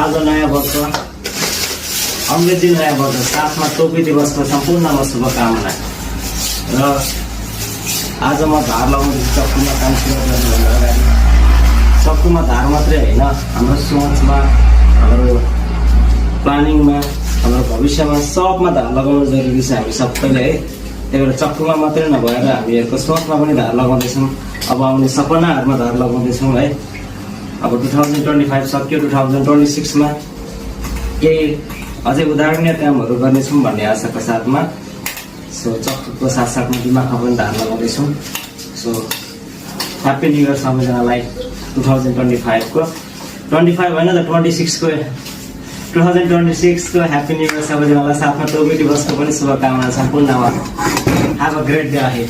आज नयाँ वर्ष अङ्ग्रेजी नयाँ वर्ष साथमा टोपी दिवसको सम्पूर्णमा शुभकामना। र आज म धार लगाउँदैछु चक्कुमा काम सुरु गर्नुभन्दा अगाडि। चक्कुमा धार मात्रै होइन, हाम्रो सोचमा, हाम्रो प्लानिङमा, हाम्रो भविष्यमा सबमा धार लगाउनु जरुरी छ हामी सबैले है। त्यही भएर चक्कुमा मात्रै नभएर हामीहरूको सोचमा पनि धार लगाउँदैछौँ। अब आउने सपनाहरूमा धार लगाउँदैछौँ है। अब 2025 सक्यो, 2026मा केही अझै उदाहरणीय कामहरू गर्नेछौँ भन्ने आशाका साथमा सो चक्कुको साथसाथमा दिमागमा पनि धार लगाउँदैछौँ। सो ह्याप्पी न्यु इयर सबैजनालाई 2025 को 25 होइन त 26 को 2026 को ह्याप्पी न्यु इयर सबैजनालाई। साथमा टोपी दिवसको पनि शुभकामना सम्पूर्णमा। Have a great day ahead.